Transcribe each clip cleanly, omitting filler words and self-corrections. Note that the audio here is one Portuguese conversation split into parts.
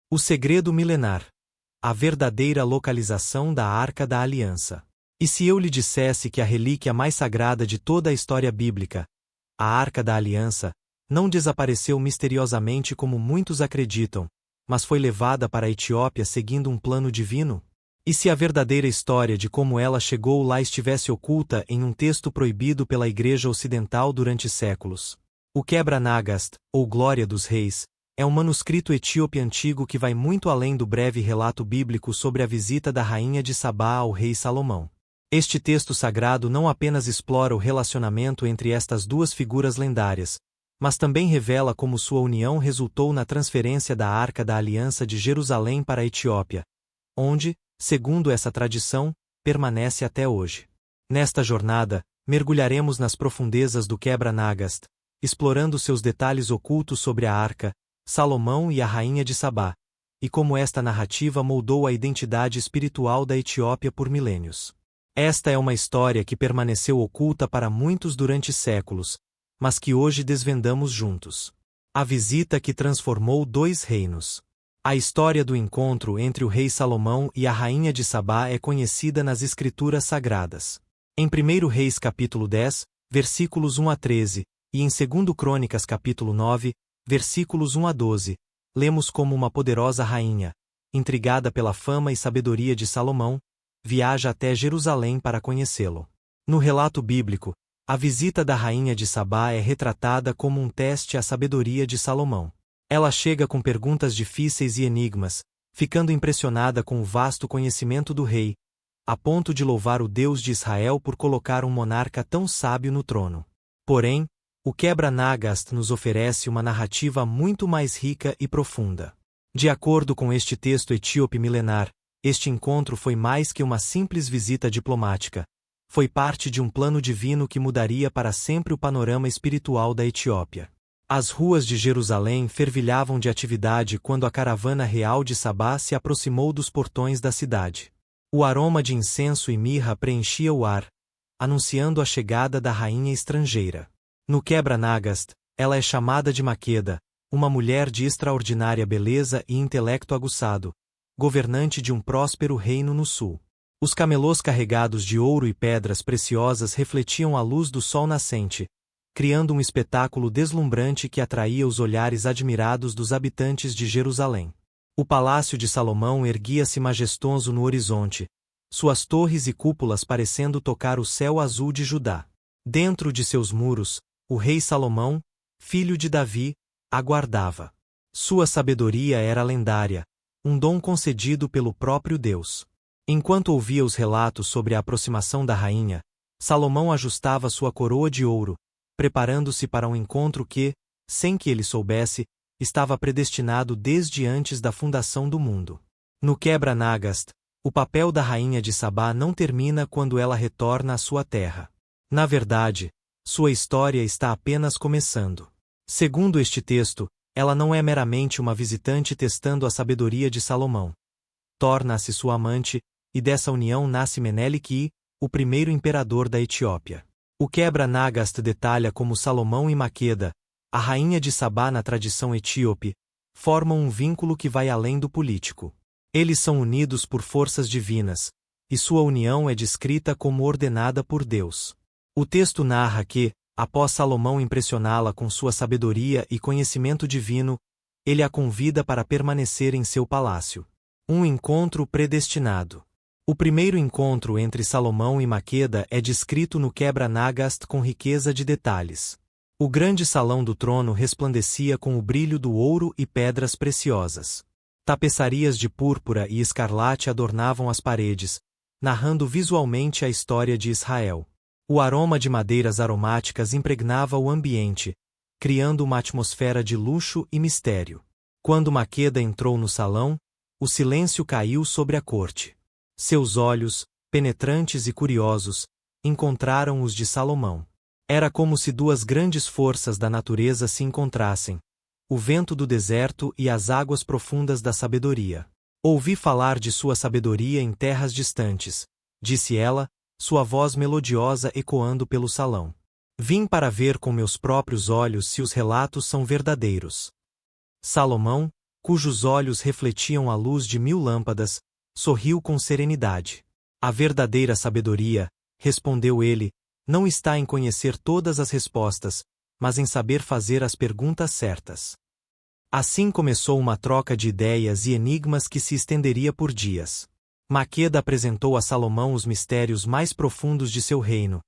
O segredo milenar. A verdadeira localização da Arca da Aliança. E se eu lhe dissesse que a relíquia mais sagrada de toda a história bíblica, a Arca da Aliança, não desapareceu misteriosamente como muitos acreditam, mas foi levada para a Etiópia seguindo um plano divino? E se a verdadeira história de como ela chegou lá estivesse oculta em um texto proibido pela Igreja Ocidental durante séculos? O Quebra-Nagast, ou Glória dos Reis, é um manuscrito etíope antigo que vai muito além do breve relato bíblico sobre a visita da rainha de Sabá ao rei Salomão. Este texto sagrado não apenas explora o relacionamento entre estas duas figuras lendárias, mas também revela como sua união resultou na transferência da Arca da Aliança de Jerusalém para a Etiópia, onde, segundo essa tradição, permanece até hoje. Nesta jornada, mergulharemos nas profundezas do Quebra-Nagast, explorando seus detalhes ocultos sobre a Arca, Salomão e a rainha de Sabá, e como esta narrativa moldou a identidade espiritual da Etiópia por milênios. Esta é uma história que permaneceu oculta para muitos durante séculos, mas que hoje desvendamos juntos. A visita que transformou dois reinos. A história do encontro entre o rei Salomão e a rainha de Sabá é conhecida nas Escrituras Sagradas. Em 1 Reis capítulo 10, versículos 1 a 13, e em 2 Crônicas capítulo 9, versículos 1 a 12, lemos como uma poderosa rainha, intrigada pela fama e sabedoria de Salomão, viaja até Jerusalém para conhecê-lo. No relato bíblico, a visita da rainha de Sabá é retratada como um teste à sabedoria de Salomão. Ela chega com perguntas difíceis e enigmas, ficando impressionada com o vasto conhecimento do rei, a ponto de louvar o Deus de Israel por colocar um monarca tão sábio no trono. Porém, o Quebra-Nagast nos oferece uma narrativa muito mais rica e profunda. De acordo com este texto etíope milenar, este encontro foi mais que uma simples visita diplomática. Foi parte de um plano divino que mudaria para sempre o panorama espiritual da Etiópia. As ruas de Jerusalém fervilhavam de atividade quando a caravana real de Sabá se aproximou dos portões da cidade. O aroma de incenso e mirra preenchia o ar, anunciando a chegada da rainha estrangeira. No Quebra-Nagast, ela é chamada de Maqueda, uma mulher de extraordinária beleza e intelecto aguçado, governante de um próspero reino no sul. Os camelôs carregados de ouro e pedras preciosas refletiam a luz do sol nascente, criando um espetáculo deslumbrante que atraía os olhares admirados dos habitantes de Jerusalém. O palácio de Salomão erguia-se majestoso no horizonte, suas torres e cúpulas parecendo tocar o céu azul de Judá. Dentro de seus muros, o rei Salomão, filho de Davi, aguardava. Sua sabedoria era lendária, um dom concedido pelo próprio Deus. Enquanto ouvia os relatos sobre a aproximação da rainha, Salomão ajustava sua coroa de ouro, preparando-se para um encontro que, sem que ele soubesse, estava predestinado desde antes da fundação do mundo. No Quebra-Nagast, o papel da rainha de Sabá não termina quando ela retorna à sua terra. Na verdade, sua história está apenas começando. Segundo este texto, ela não é meramente uma visitante testando a sabedoria de Salomão. Torna-se sua amante, e dessa união nasce Menelik I, o primeiro imperador da Etiópia. O Quebra-Nagast detalha como Salomão e Maqueda, a rainha de Sabá na tradição etíope, formam um vínculo que vai além do político. Eles são unidos por forças divinas, e sua união é descrita como ordenada por Deus. O texto narra que, após Salomão impressioná-la com sua sabedoria e conhecimento divino, ele a convida para permanecer em seu palácio. Um encontro predestinado. O primeiro encontro entre Salomão e Maqueda é descrito no Quebra-Nagast com riqueza de detalhes. O grande salão do trono resplandecia com o brilho do ouro e pedras preciosas. Tapeçarias de púrpura e escarlate adornavam as paredes, narrando visualmente a história de Israel. O aroma de madeiras aromáticas impregnava o ambiente, criando uma atmosfera de luxo e mistério. Quando Maqueda entrou no salão, o silêncio caiu sobre a corte. Seus olhos, penetrantes e curiosos, encontraram os de Salomão. Era como se duas grandes forças da natureza se encontrassem, o vento do deserto e as águas profundas da sabedoria. Ouvi falar de sua sabedoria em terras distantes, disse ela, sua voz melodiosa ecoando pelo salão. Vim para ver com meus próprios olhos se os relatos são verdadeiros. Salomão, cujos olhos refletiam a luz de 1000 lâmpadas, sorriu com serenidade. A verdadeira sabedoria, respondeu ele, não está em conhecer todas as respostas, mas em saber fazer as perguntas certas. Assim começou uma troca de ideias e enigmas que se estenderia por dias. Maqueda apresentou a Salomão os mistérios mais profundos de seu reino,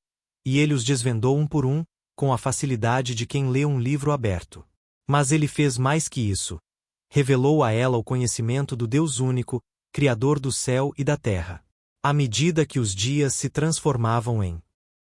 e ele os desvendou um por um, com a facilidade de quem lê um livro aberto. Mas ele fez mais que isso. Revelou a ela o conhecimento do Deus único, Criador do céu e da terra. À medida que os dias se transformavam em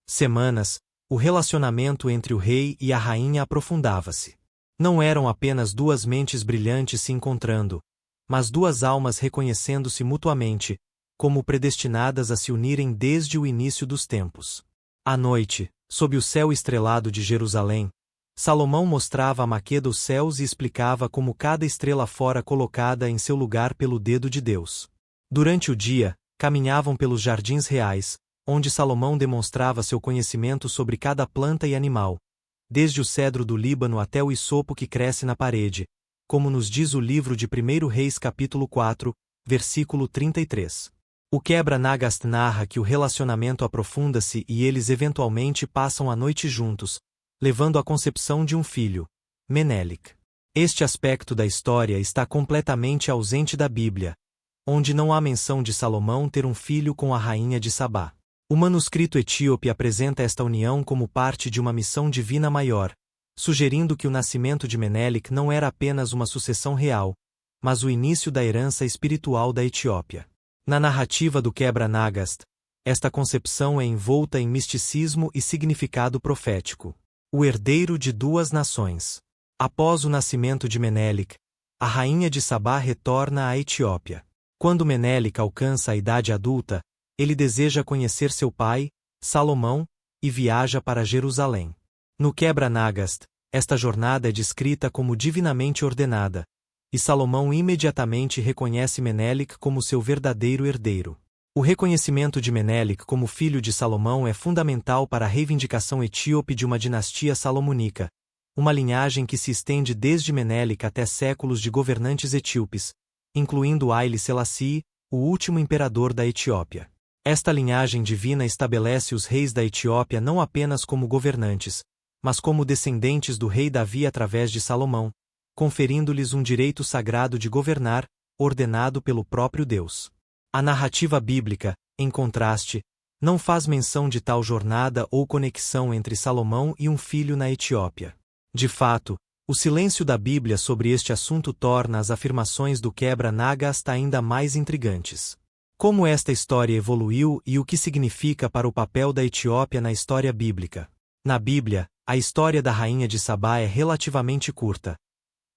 semanas, o relacionamento entre o rei e a rainha aprofundava-se. Não eram apenas duas mentes brilhantes se encontrando, mas duas almas reconhecendo-se mutuamente, como predestinadas a se unirem desde o início dos tempos. À noite, sob o céu estrelado de Jerusalém, Salomão mostrava a Maqueda os céus e explicava como cada estrela fora colocada em seu lugar pelo dedo de Deus. Durante o dia, caminhavam pelos jardins reais, onde Salomão demonstrava seu conhecimento sobre cada planta e animal, desde o cedro do Líbano até o isopo que cresce na parede, como nos diz o livro de 1 Reis capítulo 4, versículo 33. O Quebra-Nagast narra que o relacionamento aprofunda-se e eles eventualmente passam a noite juntos, levando à concepção de um filho, Menelik. Este aspecto da história está completamente ausente da Bíblia, onde não há menção de Salomão ter um filho com a rainha de Sabá. O manuscrito etíope apresenta esta união como parte de uma missão divina maior, sugerindo que o nascimento de Menelik não era apenas uma sucessão real, mas o início da herança espiritual da Etiópia. Na narrativa do Quebra-Nagast, esta concepção é envolta em misticismo e significado profético. O herdeiro de duas nações. Após o nascimento de Menelik, a rainha de Sabá retorna à Etiópia. Quando Menelik alcança a idade adulta, ele deseja conhecer seu pai, Salomão, e viaja para Jerusalém. No Quebra-Nagast, esta jornada é descrita como divinamente ordenada, e Salomão imediatamente reconhece Menelik como seu verdadeiro herdeiro. O reconhecimento de Menelik como filho de Salomão é fundamental para a reivindicação etíope de uma dinastia salomônica, uma linhagem que se estende desde Menelik até séculos de governantes etíopes, incluindo Haile Selassie, o último imperador da Etiópia. Esta linhagem divina estabelece os reis da Etiópia não apenas como governantes, mas como descendentes do rei Davi através de Salomão, conferindo-lhes um direito sagrado de governar, ordenado pelo próprio Deus. A narrativa bíblica, em contraste, não faz menção de tal jornada ou conexão entre Salomão e um filho na Etiópia. De fato, o silêncio da Bíblia sobre este assunto torna as afirmações do Quebra-Nagast ainda mais intrigantes. Como esta história evoluiu e o que significa para o papel da Etiópia na história bíblica. Na Bíblia, a história da rainha de Sabá é relativamente curta.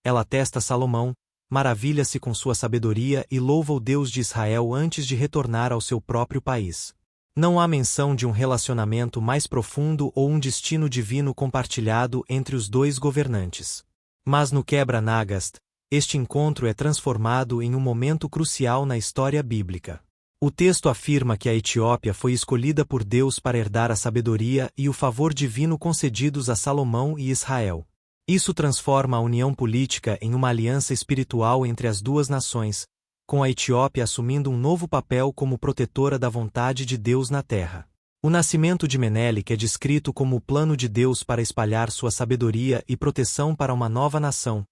Ela atesta Salomão, maravilha-se com sua sabedoria e louva o Deus de Israel antes de retornar ao seu próprio país. Não há menção de um relacionamento mais profundo ou um destino divino compartilhado entre os dois governantes. Mas no Quebra-Nagast, este encontro é transformado em um momento crucial na história bíblica. O texto afirma que a Etiópia foi escolhida por Deus para herdar a sabedoria e o favor divino concedidos a Salomão e Israel. Isso transforma a união política em uma aliança espiritual entre as duas nações, com a Etiópia assumindo um novo papel como protetora da vontade de Deus na terra. O nascimento de Menelik é descrito como o plano de Deus para espalhar sua sabedoria e proteção para uma nova nação,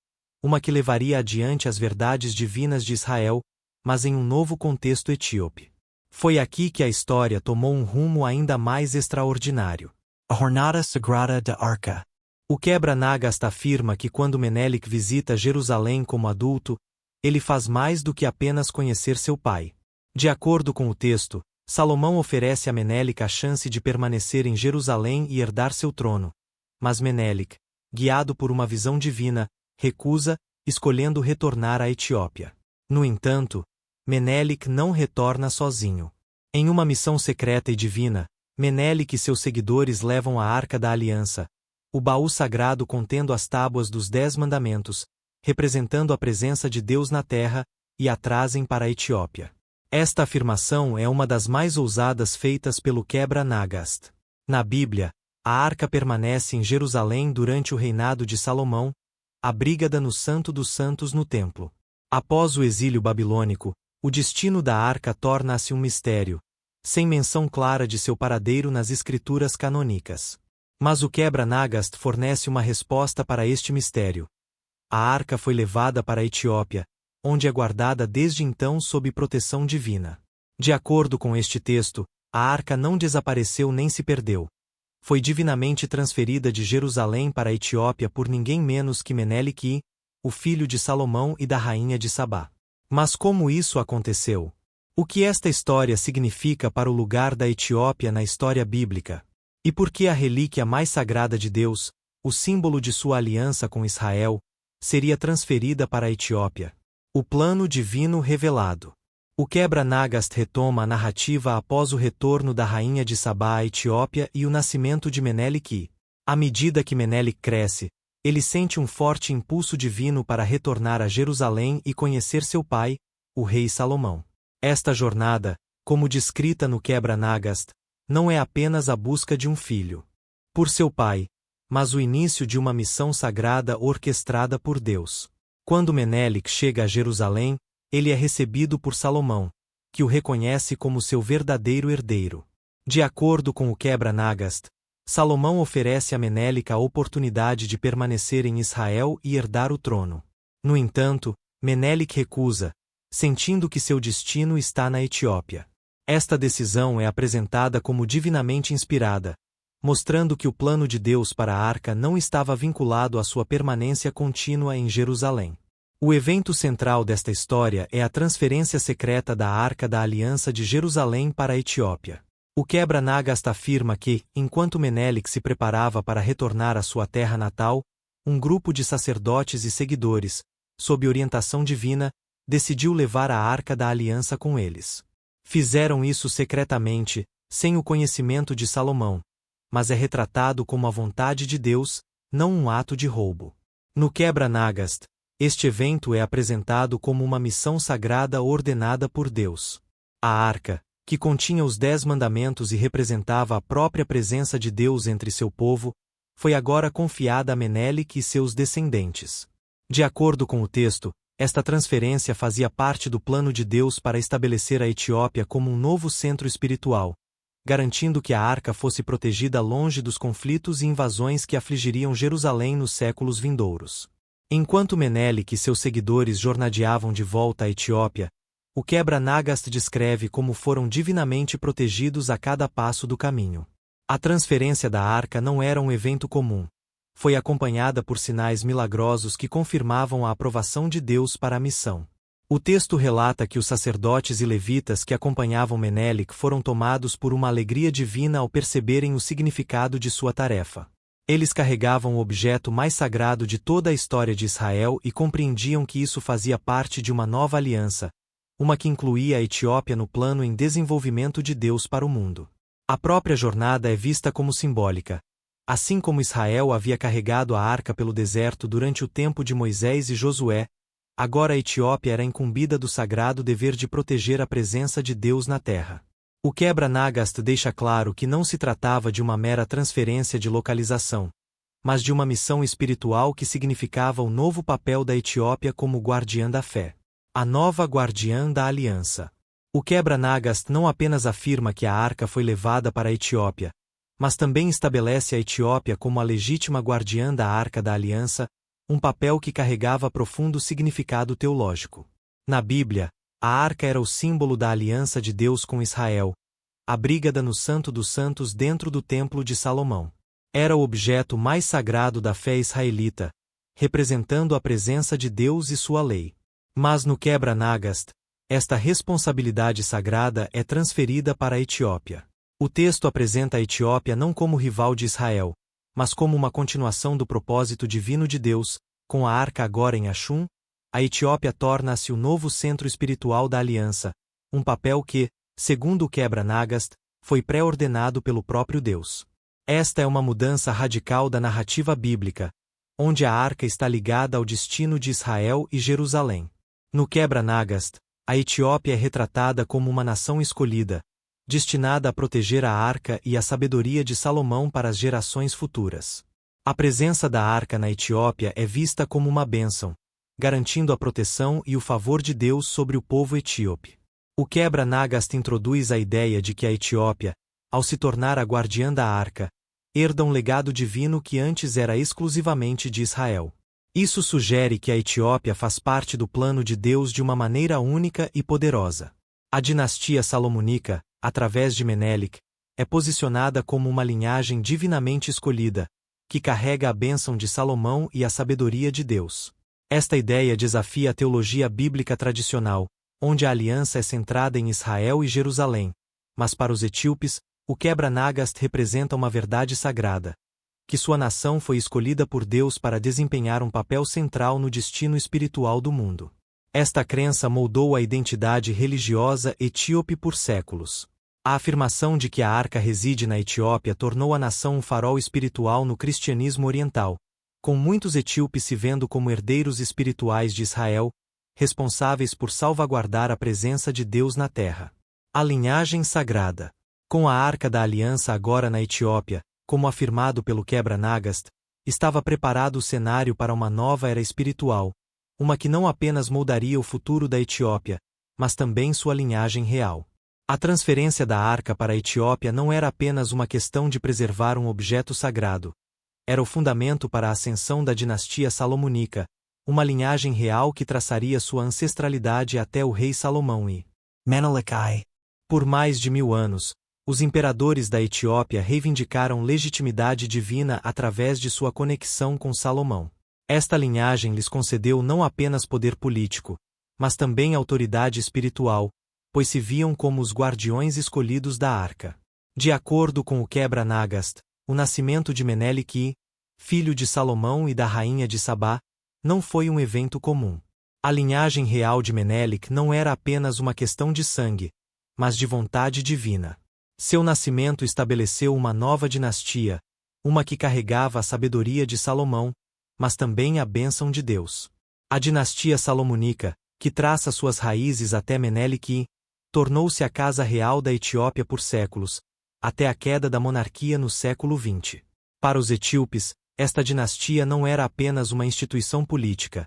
uma que levaria adiante as verdades divinas de Israel, mas em um novo contexto etíope. Foi aqui que a história tomou um rumo ainda mais extraordinário. A Jornada Sagrada da Arca. O Quebra-Nagast afirma que quando Menelik visita Jerusalém como adulto, ele faz mais do que apenas conhecer seu pai. De acordo com o texto, Salomão oferece a Menelik a chance de permanecer em Jerusalém e herdar seu trono. Mas Menelik, guiado por uma visão divina, recusa, escolhendo retornar à Etiópia. No entanto, Menelik não retorna sozinho. Em uma missão secreta e divina, Menelik e seus seguidores levam a Arca da Aliança, o baú sagrado contendo as tábuas dos 10 mandamentos, representando a presença de Deus na terra, e a trazem para a Etiópia. Esta afirmação é uma das mais ousadas feitas pelo Quebra-Nagast. Na Bíblia, a arca permanece em Jerusalém durante o reinado de Salomão, abrigada no Santo dos Santos no templo. Após o exílio babilônico, o destino da arca torna-se um mistério, sem menção clara de seu paradeiro nas escrituras canônicas. Mas o Quebra-Nagast fornece uma resposta para este mistério. A arca foi levada para a Etiópia, onde é guardada desde então sob proteção divina. De acordo com este texto, a arca não desapareceu nem se perdeu. Foi divinamente transferida de Jerusalém para a Etiópia por ninguém menos que Menelik I, o filho de Salomão e da rainha de Sabá. Mas como isso aconteceu? O que esta história significa para o lugar da Etiópia na história bíblica? E por que a relíquia mais sagrada de Deus, o símbolo de sua aliança com Israel, seria transferida para a Etiópia? O plano divino revelado. O Quebra-Nagast retoma a narrativa após o retorno da rainha de Sabá à Etiópia e o nascimento de Menelik I. À medida que Menelik cresce, ele sente um forte impulso divino para retornar a Jerusalém e conhecer seu pai, o rei Salomão. Esta jornada, como descrita no Quebra-Nagast, não é apenas a busca de um filho por seu pai, mas o início de uma missão sagrada orquestrada por Deus. Quando Menelik chega a Jerusalém, ele é recebido por Salomão, que o reconhece como seu verdadeiro herdeiro. De acordo com o Quebra-Nagast, Salomão oferece a Menelik a oportunidade de permanecer em Israel e herdar o trono. No entanto, Menelik recusa, sentindo que seu destino está na Etiópia. Esta decisão é apresentada como divinamente inspirada, mostrando que o plano de Deus para a arca não estava vinculado à sua permanência contínua em Jerusalém. O evento central desta história é a transferência secreta da Arca da Aliança de Jerusalém para a Etiópia. O Quebra-Nagast afirma que, enquanto Menelik se preparava para retornar à sua terra natal, um grupo de sacerdotes e seguidores, sob orientação divina, decidiu levar a Arca da Aliança com eles. Fizeram isso secretamente, sem o conhecimento de Salomão, mas é retratado como a vontade de Deus, não um ato de roubo. No Quebra-Nagast, este evento é apresentado como uma missão sagrada ordenada por Deus. A arca, que continha os 10 mandamentos e representava a própria presença de Deus entre seu povo, foi agora confiada a Menelik e seus descendentes. De acordo com o texto, esta transferência fazia parte do plano de Deus para estabelecer a Etiópia como um novo centro espiritual, garantindo que a arca fosse protegida longe dos conflitos e invasões que afligiriam Jerusalém nos séculos vindouros. Enquanto Menelik e seus seguidores jornadeavam de volta à Etiópia, o Quebra-Nagast descreve como foram divinamente protegidos a cada passo do caminho. A transferência da arca não era um evento comum. Foi acompanhada por sinais milagrosos que confirmavam a aprovação de Deus para a missão. O texto relata que os sacerdotes e levitas que acompanhavam Menelik foram tomados por uma alegria divina ao perceberem o significado de sua tarefa. Eles carregavam o objeto mais sagrado de toda a história de Israel e compreendiam que isso fazia parte de uma nova aliança, uma que incluía a Etiópia no plano em desenvolvimento de Deus para o mundo. A própria jornada é vista como simbólica. Assim como Israel havia carregado a arca pelo deserto durante o tempo de Moisés e Josué, agora a Etiópia era incumbida do sagrado dever de proteger a presença de Deus na terra. O Quebra-Nagast deixa claro que não se tratava de uma mera transferência de localização, mas de uma missão espiritual que significava o novo papel da Etiópia como guardiã da fé. A nova guardiã da aliança. O Quebra-Nagast não apenas afirma que a arca foi levada para a Etiópia, mas também estabelece a Etiópia como a legítima guardiã da Arca da Aliança, um papel que carregava profundo significado teológico. Na Bíblia, a arca era o símbolo da aliança de Deus com Israel, abrigada no Santo dos Santos dentro do Templo de Salomão. Era o objeto mais sagrado da fé israelita, representando a presença de Deus e sua lei. Mas no Quebra-Nagast, esta responsabilidade sagrada é transferida para a Etiópia. O texto apresenta a Etiópia não como rival de Israel, mas como uma continuação do propósito divino de Deus. Com a arca agora em Axum, a Etiópia torna-se o novo centro espiritual da aliança, um papel que, segundo o Quebra-Nagast, foi pré-ordenado pelo próprio Deus. Esta é uma mudança radical da narrativa bíblica, onde a arca está ligada ao destino de Israel e Jerusalém. No Quebra-Nagast, a Etiópia é retratada como uma nação escolhida, destinada a proteger a arca e a sabedoria de Salomão para as gerações futuras. A presença da arca na Etiópia é vista como uma bênção, garantindo a proteção e o favor de Deus sobre o povo etíope. O quebra-nagast introduz a ideia de que a Etiópia, ao se tornar a guardiã da arca, herda um legado divino que antes era exclusivamente de Israel. Isso sugere que a Etiópia faz parte do plano de Deus de uma maneira única e poderosa. A dinastia salomônica, através de Menelik, é posicionada como uma linhagem divinamente escolhida, que carrega a bênção de Salomão e a sabedoria de Deus. Esta ideia desafia a teologia bíblica tradicional, onde a aliança é centrada em Israel e Jerusalém, mas para os etíopes, o quebra-nagast representa uma verdade sagrada, que sua nação foi escolhida por Deus para desempenhar um papel central no destino espiritual do mundo. Esta crença moldou a identidade religiosa etíope por séculos. A afirmação de que a arca reside na Etiópia tornou a nação um farol espiritual no cristianismo oriental, com muitos etíopes se vendo como herdeiros espirituais de Israel, responsáveis por salvaguardar a presença de Deus na terra. A linhagem sagrada. Com a Arca da Aliança agora na Etiópia, como afirmado pelo quebra-nagast, estava preparado o cenário para uma nova era espiritual, uma que não apenas moldaria o futuro da Etiópia, mas também sua linhagem real. A transferência da arca para a Etiópia não era apenas uma questão de preservar um objeto sagrado. Era o fundamento para a ascensão da dinastia salomônica, uma linhagem real que traçaria sua ancestralidade até o rei Salomão e Menelik. Por mais de 1000 anos, os imperadores da Etiópia reivindicaram legitimidade divina através de sua conexão com Salomão. Esta linhagem lhes concedeu não apenas poder político, mas também autoridade espiritual, pois se viam como os guardiões escolhidos da arca. De acordo com o quebra-nagast, o nascimento de Menelik, filho de Salomão e da rainha de Sabá, não foi um evento comum. A linhagem real de Menelik não era apenas uma questão de sangue, mas de vontade divina. Seu nascimento estabeleceu uma nova dinastia, uma que carregava a sabedoria de Salomão, mas também a bênção de Deus. A dinastia salomônica, que traça suas raízes até Menelik, tornou-se a casa real da Etiópia por séculos, até a queda da monarquia no século XX. Para os etíopes, esta dinastia não era apenas uma instituição política.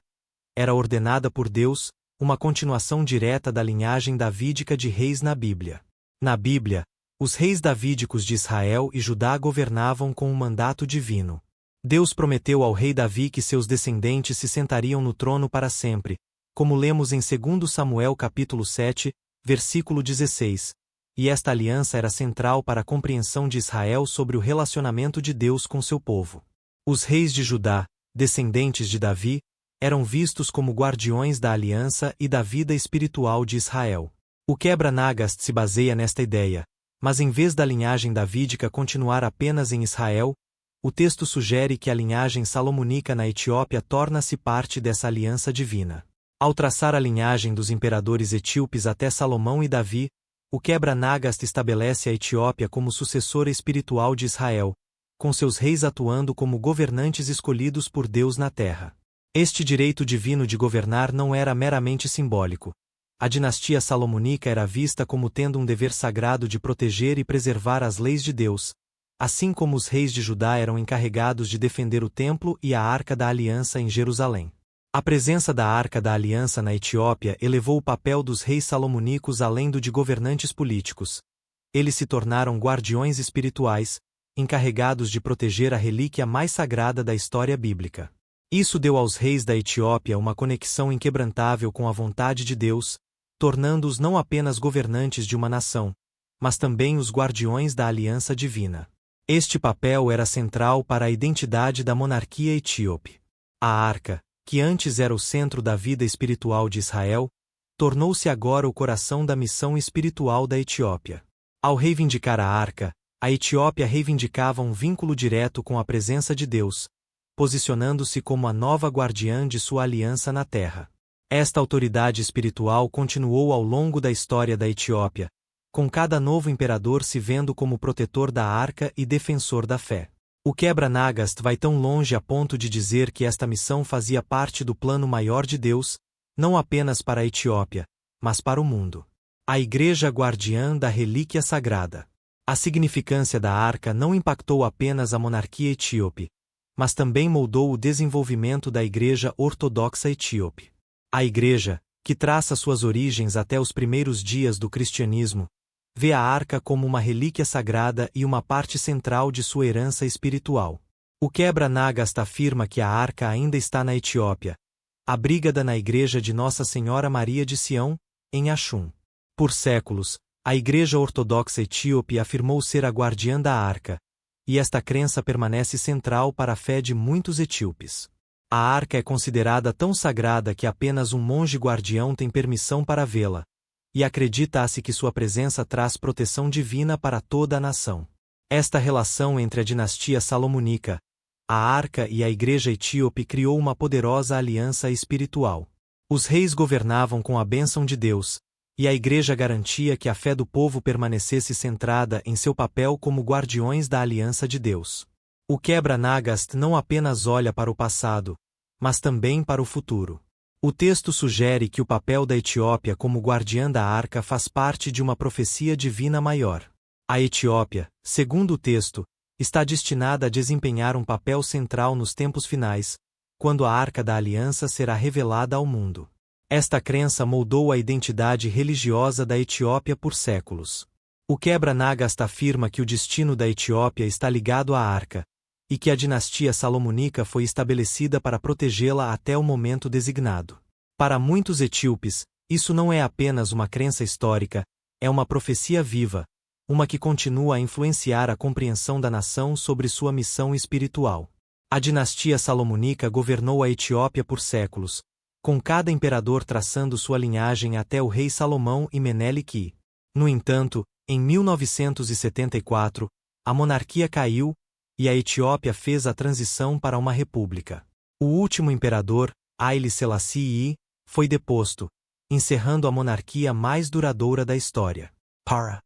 Era ordenada por Deus, uma continuação direta da linhagem davídica de reis na Bíblia. Na Bíblia, os reis davídicos de Israel e Judá governavam com um mandato divino. Deus prometeu ao rei Davi que seus descendentes se sentariam no trono para sempre, como lemos em 2 Samuel capítulo 7, versículo 16, e esta aliança era central para a compreensão de Israel sobre o relacionamento de Deus com seu povo. Os reis de Judá, descendentes de Davi, eram vistos como guardiões da aliança e da vida espiritual de Israel. O quebra-nagast se baseia nesta ideia, mas em vez da linhagem davídica continuar apenas em Israel, o texto sugere que a linhagem salomônica na Etiópia torna-se parte dessa aliança divina. Ao traçar a linhagem dos imperadores etíopes até Salomão e Davi, o quebra-nagast estabelece a Etiópia como sucessora espiritual de Israel, com seus reis atuando como governantes escolhidos por Deus na terra. Este direito divino de governar não era meramente simbólico. A dinastia salomônica era vista como tendo um dever sagrado de proteger e preservar as leis de Deus, assim como os reis de Judá eram encarregados de defender o templo e a Arca da Aliança em Jerusalém. A presença da Arca da Aliança na Etiópia elevou o papel dos reis salomônicos além do de governantes políticos. Eles se tornaram guardiões espirituais, encarregados de proteger a relíquia mais sagrada da história bíblica. Isso deu aos reis da Etiópia uma conexão inquebrantável com a vontade de Deus, tornando-os não apenas governantes de uma nação, mas também os guardiões da aliança divina. Este papel era central para a identidade da monarquia etíope. A arca, que antes era o centro da vida espiritual de Israel, tornou-se agora o coração da missão espiritual da Etiópia. Ao reivindicar a arca, a Etiópia reivindicava um vínculo direto com a presença de Deus, posicionando-se como a nova guardiã de sua aliança na terra. Esta autoridade espiritual continuou ao longo da história da Etiópia, com cada novo imperador se vendo como protetor da arca e defensor da fé. O quebra-nagast vai tão longe a ponto de dizer que esta missão fazia parte do plano maior de Deus, não apenas para a Etiópia, mas para o mundo. A Igreja guardiã da relíquia sagrada. A significância da arca não impactou apenas a monarquia etíope, mas também moldou o desenvolvimento da Igreja Ortodoxa Etíope. A Igreja, que traça suas origens até os primeiros dias do cristianismo, vê a arca como uma relíquia sagrada e uma parte central de sua herança espiritual. O Quebra-Nagast afirma que a arca ainda está na Etiópia, abrigada na Igreja de Nossa Senhora Maria de Sião, em Axum. Por séculos, a Igreja Ortodoxa Etíope afirmou ser a guardiã da arca, e esta crença permanece central para a fé de muitos etíopes. A arca é considerada tão sagrada que apenas um monge guardião tem permissão para vê-la, e acredita-se que sua presença traz proteção divina para toda a nação. Esta relação entre a dinastia salomônica, a arca e a Igreja etíope criou uma poderosa aliança espiritual. Os reis governavam com a bênção de Deus, e a Igreja garantia que a fé do povo permanecesse centrada em seu papel como guardiões da aliança de Deus. O Quebra-Nagast não apenas olha para o passado, mas também para o futuro. O texto sugere que o papel da Etiópia como guardiã da arca faz parte de uma profecia divina maior. A Etiópia, segundo o texto, está destinada a desempenhar um papel central nos tempos finais, quando a Arca da Aliança será revelada ao mundo. Esta crença moldou a identidade religiosa da Etiópia por séculos. O Quebra-Nagast afirma que o destino da Etiópia está ligado à arca, e que a dinastia salomônica foi estabelecida para protegê-la até o momento designado. Para muitos etíopes, isso não é apenas uma crença histórica, é uma profecia viva, uma que continua a influenciar a compreensão da nação sobre sua missão espiritual. A dinastia salomônica governou a Etiópia por séculos, com cada imperador traçando sua linhagem até o rei Salomão e Menelik I. No entanto, em 1974, a monarquia caiu, e a Etiópia fez a transição para uma república. O último imperador, Haile Selassie I, foi deposto, encerrando a monarquia mais duradoura da história. Para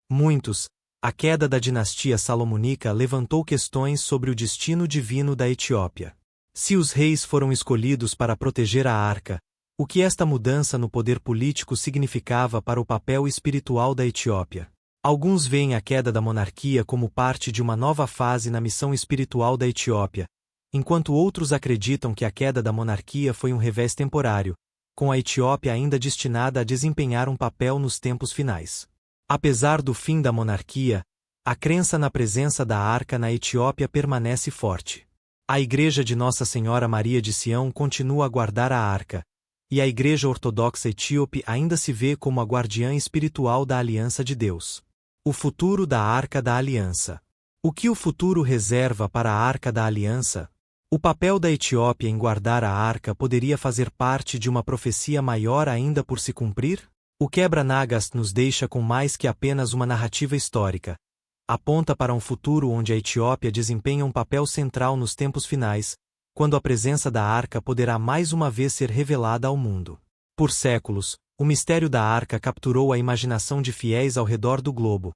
muitos, a queda da dinastia salomônica levantou questões sobre o destino divino da Etiópia. Se os reis foram escolhidos para proteger a arca, o que esta mudança no poder político significava para o papel espiritual da Etiópia? Alguns veem a queda da monarquia como parte de uma nova fase na missão espiritual da Etiópia, enquanto outros acreditam que a queda da monarquia foi um revés temporário, com a Etiópia ainda destinada a desempenhar um papel nos tempos finais. Apesar do fim da monarquia, a crença na presença da arca na Etiópia permanece forte. A Igreja de Nossa Senhora Maria de Sião continua a guardar a arca, e a Igreja Ortodoxa Etíope ainda se vê como a guardiã espiritual da Aliança de Deus. O futuro da Arca da Aliança. O que o futuro reserva para a Arca da Aliança? O papel da Etiópia em guardar a arca poderia fazer parte de uma profecia maior ainda por se cumprir? O Quebra-Nagast nos deixa com mais que apenas uma narrativa histórica. Aponta para um futuro onde a Etiópia desempenha um papel central nos tempos finais, quando a presença da arca poderá mais uma vez ser revelada ao mundo. Por séculos, o mistério da arca capturou a imaginação de fiéis ao redor do globo,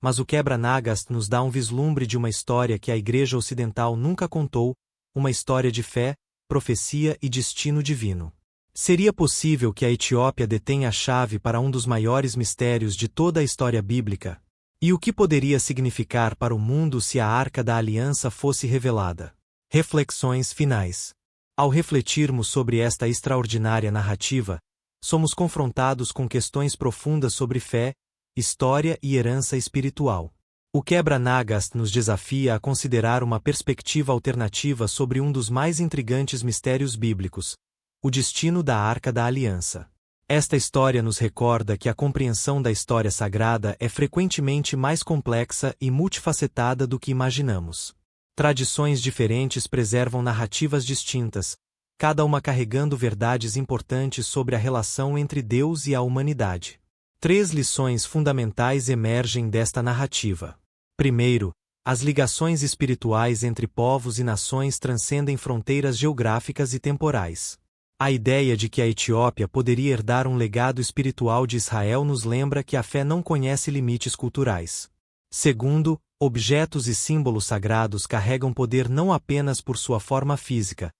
mas o Quebra-Nagast nos dá um vislumbre de uma história que a Igreja Ocidental nunca contou, uma história de fé, profecia e destino divino. Seria possível que a Etiópia detenha a chave para um dos maiores mistérios de toda a história bíblica? E o que poderia significar para o mundo se a Arca da Aliança fosse revelada? Reflexões finais. Ao refletirmos sobre esta extraordinária narrativa, somos confrontados com questões profundas sobre fé, história e herança espiritual. O Quebra-Nagast nos desafia a considerar uma perspectiva alternativa sobre um dos mais intrigantes mistérios bíblicos, o destino da Arca da Aliança. Esta história nos recorda que a compreensão da história sagrada é frequentemente mais complexa e multifacetada do que imaginamos. Tradições diferentes preservam narrativas distintas, cada uma carregando verdades importantes sobre a relação entre Deus e a humanidade. 3 lições fundamentais emergem desta narrativa. Primeiro, as ligações espirituais entre povos e nações transcendem fronteiras geográficas e temporais. A ideia de que a Etiópia poderia herdar um legado espiritual de Israel nos lembra que a fé não conhece limites culturais. Segundo, objetos e símbolos sagrados carregam poder não apenas por sua forma física,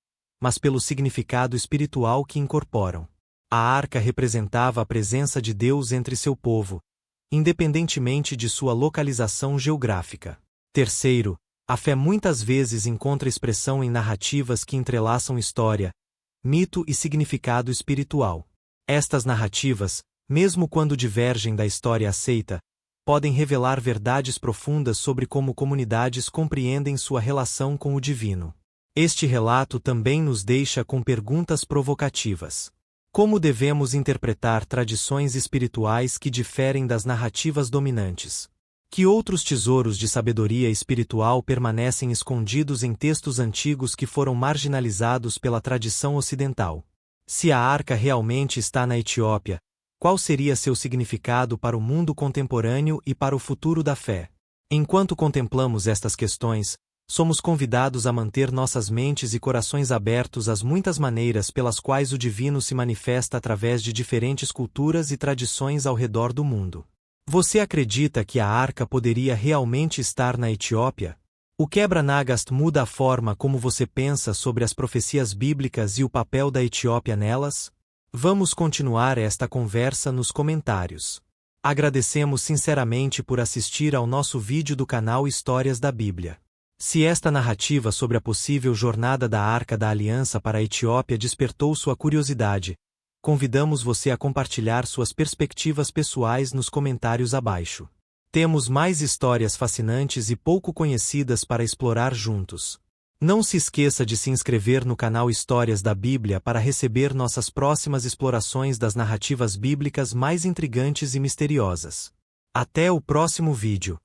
mas pelo significado espiritual que incorporam. A arca representava a presença de Deus entre seu povo, independentemente de sua localização geográfica. Terceiro, A fé muitas vezes encontra expressão em narrativas que entrelaçam história, mito e significado espiritual. Estas narrativas, mesmo quando divergem da história aceita, podem revelar verdades profundas sobre como comunidades compreendem sua relação com o divino. Este relato também nos deixa com perguntas provocativas. Como devemos interpretar tradições espirituais que diferem das narrativas dominantes? Que outros tesouros de sabedoria espiritual permanecem escondidos em textos antigos que foram marginalizados pela tradição ocidental? Se a arca realmente está na Etiópia, qual seria seu significado para o mundo contemporâneo e para o futuro da fé? Enquanto contemplamos estas questões, somos convidados a manter nossas mentes e corações abertos às muitas maneiras pelas quais o divino se manifesta através de diferentes culturas e tradições ao redor do mundo. Você acredita que a arca poderia realmente estar na Etiópia? O Quebra-Nagast muda a forma como você pensa sobre as profecias bíblicas e o papel da Etiópia nelas? Vamos continuar esta conversa nos comentários. Agradecemos sinceramente por assistir ao nosso vídeo do canal Histórias da Bíblia. Se esta narrativa sobre a possível jornada da Arca da Aliança para a Etiópia despertou sua curiosidade, convidamos você a compartilhar suas perspectivas pessoais nos comentários abaixo. Temos mais histórias fascinantes e pouco conhecidas para explorar juntos. Não se esqueça de se inscrever no canal Histórias da Bíblia para receber nossas próximas explorações das narrativas bíblicas mais intrigantes e misteriosas. Até o próximo vídeo.